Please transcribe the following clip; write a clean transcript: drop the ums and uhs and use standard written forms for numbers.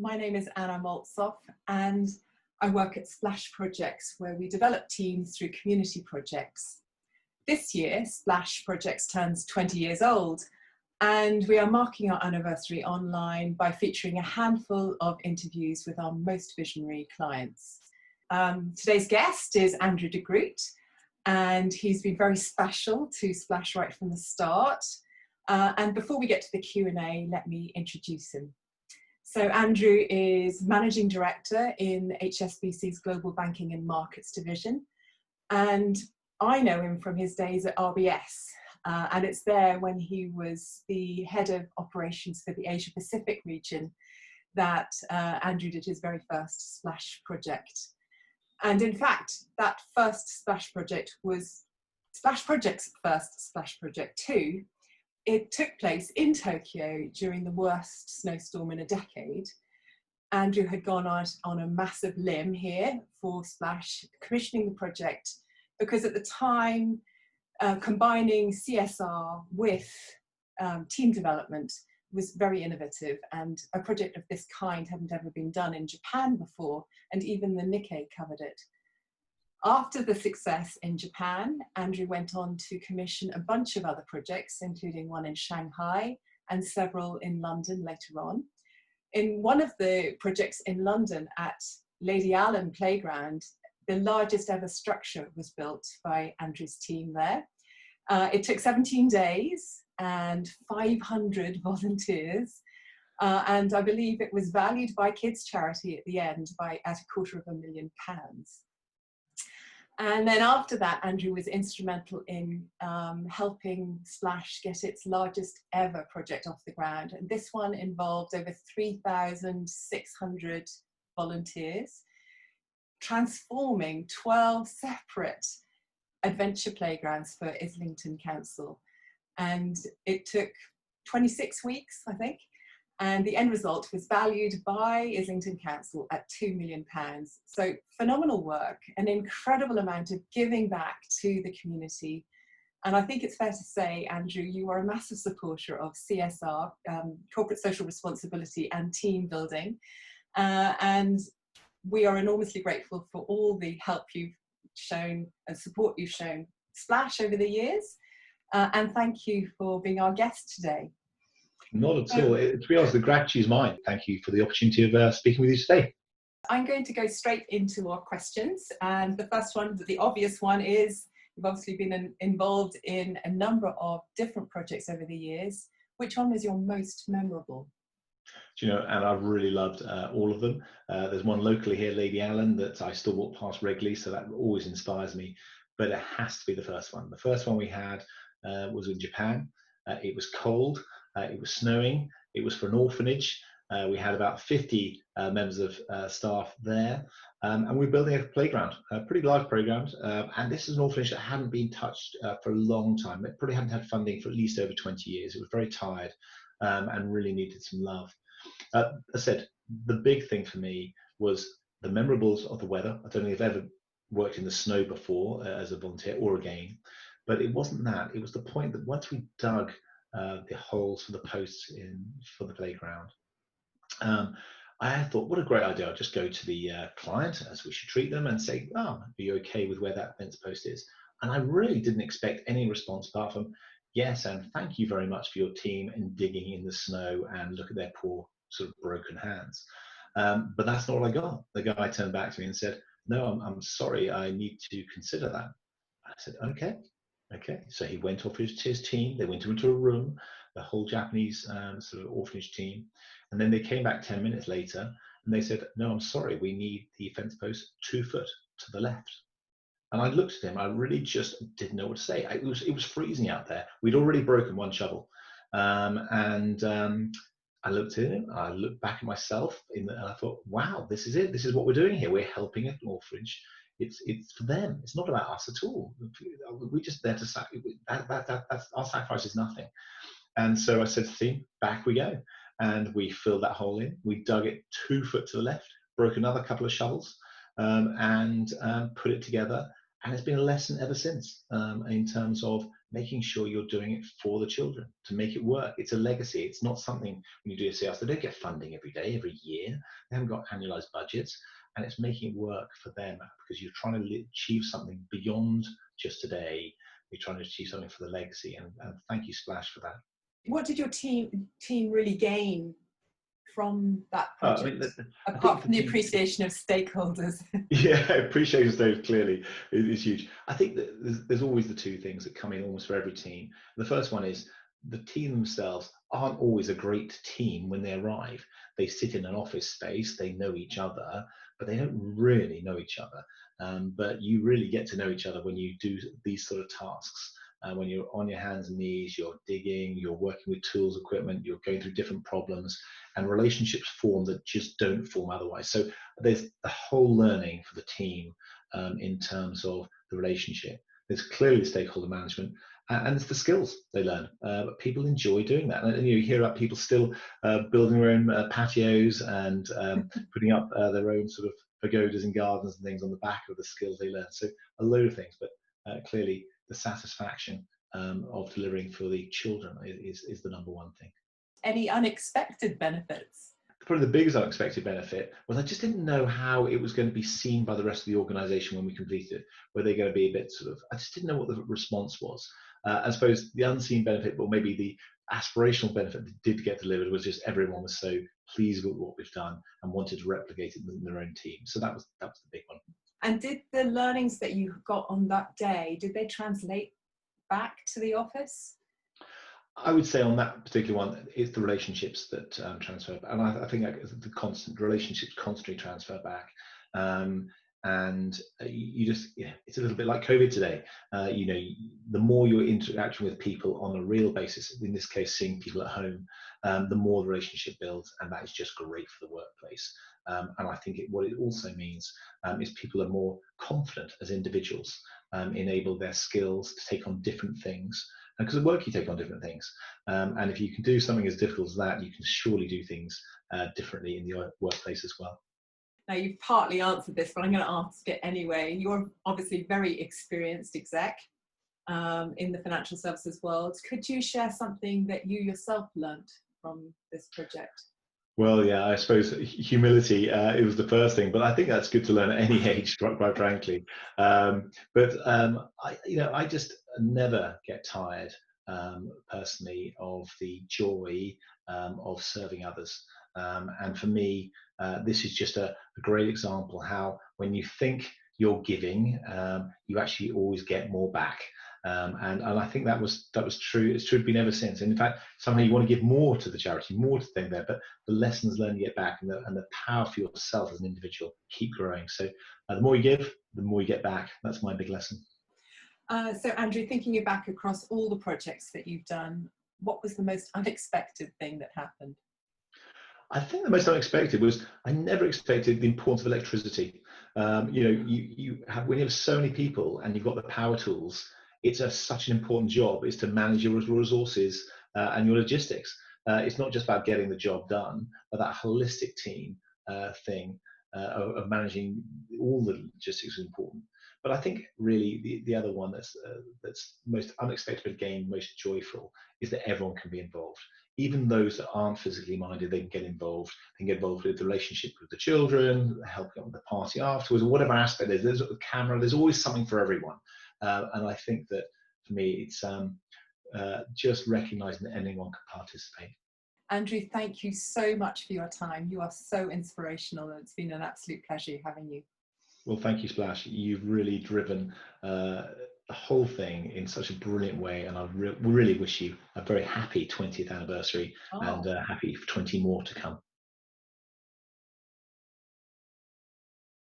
My name is Anna Moltzoff and I work at Splash Projects, where we develop teams through community projects. This year, Splash Projects turns 20 years old, and we are marking our anniversary online by featuring a handful of interviews with our most visionary clients. Today's guest is Andrew De Groot, and he's been very special to Splash right from the start. And before we get to the Q&A, let me introduce him. So Andrew is Managing Director in HSBC's Global Banking and Markets Division. And I know him from his days at RBS. And it's there when he was the head of operations for the Asia Pacific region that Andrew did his very first Splash project. And in fact, that first Splash project was Splash Project's first Splash project too. It took place in Tokyo during the worst snowstorm in a decade. Andrew had gone out on a massive limb here for Splash, commissioning the project, because at the time, combining CSR with team development was very innovative, and a project of this kind hadn't ever been done in Japan before, and even the Nikkei covered it. After the success in Japan, Andrew went on to commission a bunch of other projects, including one in Shanghai and several in London later on. In one of the projects in London at Lady Allen Playground, the largest ever structure was built by Andrew's team there. It took 17 days and 500 volunteers. And I believe it was valued by Kids Charity at the end at £250,000. And then after that, Andrew was instrumental in helping Splash get its largest ever project off the ground. And this one involved over 3,600 volunteers, transforming 12 separate adventure playgrounds for Islington Council. And it took 26 weeks, I think. And the end result was valued by Islington Council at £2 million. So phenomenal work, an incredible amount of giving back to the community. And I think it's fair to say, Andrew, you are a massive supporter of CSR, corporate social responsibility and team building. And we are enormously grateful for all the help you've shown and support you've shown Splash over the years. And thank you for being our guest today. Not at all. To be honest, the gratitude is mine. Thank you for the opportunity of speaking with you today. I'm going to go straight into our questions. And the first one, the obvious one, is you've obviously been involved in a number of different projects over the years. Which one was your most memorable? Do you know, and I've really loved all of them. There's one locally here, Lady Allen, that I still walk past regularly, so that always inspires me. But it has to be the first one. The first one we had was in Japan. It was cold. It was snowing. It was for an orphanage. We had about 50 members of staff there, and we were building a playground, a pretty large playground. And this is an orphanage that hadn't been touched for a long time. It probably hadn't had funding for at least over 20 years. It was very tired and really needed some love. As I said, the big thing for me was the memorables of the weather. I don't think I've ever worked in the snow before as a volunteer or again, but it wasn't that. It was the point that once we dug the holes for the posts for the playground, I thought, what a great idea. I'll just go to the client, as we should treat them, and say, oh, are you okay with where that fence post is? And I really didn't expect any response apart from, yes, and thank you very much for your team in digging in the snow, and look at their poor sort of broken hands. But that's not what I got. The guy turned back to me and said, no, I'm sorry, I need to consider that. I said, okay. So he went off his team. They went into a room, the whole Japanese sort of orphanage team. And then they came back 10 minutes later and they said, no, I'm sorry, we need the fence post 2 foot to the left. And I looked at him, I really just didn't know what to say. It was freezing out there. We'd already broken one shovel. I looked at him, I looked back at myself, and I thought, wow, this is it. This is what we're doing here. We're helping an orphanage. It's for them. It's not about us at all. We're just there to that's our sacrifice is nothing. And so I said to the team, back we go. And we filled that hole in. We dug it 2 foot to the left, broke another couple of shovels, and put it together. And it's been a lesson ever since in terms of making sure you're doing it for the children to make it work. It's a legacy. It's not something when you do a CSR, they don't get funding every day, every year. They haven't got annualized budgets, and it's making it work for them because you're trying to achieve something beyond just today. You're trying to achieve something for the legacy, and thank you, Splash, for that. What did your team really gain from that I project, mean, apart from the appreciation of stakeholders? Yeah, appreciation stage clearly is huge. I think that there's always the two things that come in almost for every team. The first one is the team themselves aren't always a great team when they arrive. They sit in an office space, they know each other, but they don't really know each other. But you really get to know each other when you do these sort of tasks. When you're on your hands and knees, you're digging, you're working with tools, equipment, you're going through different problems, and relationships form that just don't form otherwise. So there's the whole learning for the team in terms of the relationship. There's clearly stakeholder management, and it's the skills they learn. People enjoy doing that, and you hear about people still building their own patios and putting up their own sort of pagodas and gardens and things on the back of the skills they learn. So a load of things, but clearly the satisfaction of delivering for the children is the number one thing. Any unexpected benefits? Probably the biggest unexpected benefit was I just didn't know how it was going to be seen by the rest of the organisation when we completed it. Were they going to be a bit sort of, I just didn't know what the response was. I suppose the unseen benefit, or maybe the aspirational benefit that did get delivered, was just everyone was so pleased with what we've done and wanted to replicate it in their own team. So that was the big one. And did the learnings that you got on that day, did they translate back to the office? I would say on that particular one, it's the relationships that transfer, and I think the constant relationships constantly transfer back. And you just, it's a little bit like COVID today. The more you're interacting with people on a real basis, in this case, seeing people at home, the more the relationship builds, and that is just great for the workplace. And I think what it also means is people are more confident as individuals, enable their skills to take on different things. Because at work you take on different things, and if you can do something as difficult as that, you can surely do things differently in the workplace as well. Now, you've partly answered this, but I'm going to ask it anyway. You're obviously very experienced exec in the financial services world. Could you share something that you yourself learnt from this project? Well, yeah, I suppose humility, it was the first thing, but I think that's good to learn at any age, quite frankly. I just never get tired, personally, of the joy of serving others. And for me, this is just a great example how when you think you're giving, you actually always get more back. And I think that was true. It's true, been ever since. And in fact, somehow you want to give more to the charity, more to the thing there, but the lessons learned you get back, and the power for yourself as an individual keep growing. So the more you give, the more you get back. That's my big lesson. So Andrew, thinking back across all the projects that you've done, what was the most unexpected thing that happened? I think the most unexpected was I never expected the importance of electricity. You have, when you have so many people and you've got the power tools, it's such an important job is to manage your resources and your logistics. It's not just about getting the job done, but that holistic team thing of managing all the logistics is important. But I think really the other one that's most unexpected, but again most joyful, is that everyone can be involved. Even those that aren't physically minded, they can get involved. They can get involved with the relationship with the children, helping with the party afterwards, or whatever aspect there's a camera. There's always something for everyone. And I think that for me, it's just recognizing that anyone can participate. Andrew, thank you so much for your time. You are so inspirational, and it's been an absolute pleasure having you. Well, thank you, Splash. You've really driven the whole thing in such a brilliant way, and I really wish you a very happy 20th anniversary and happy 20 more to come.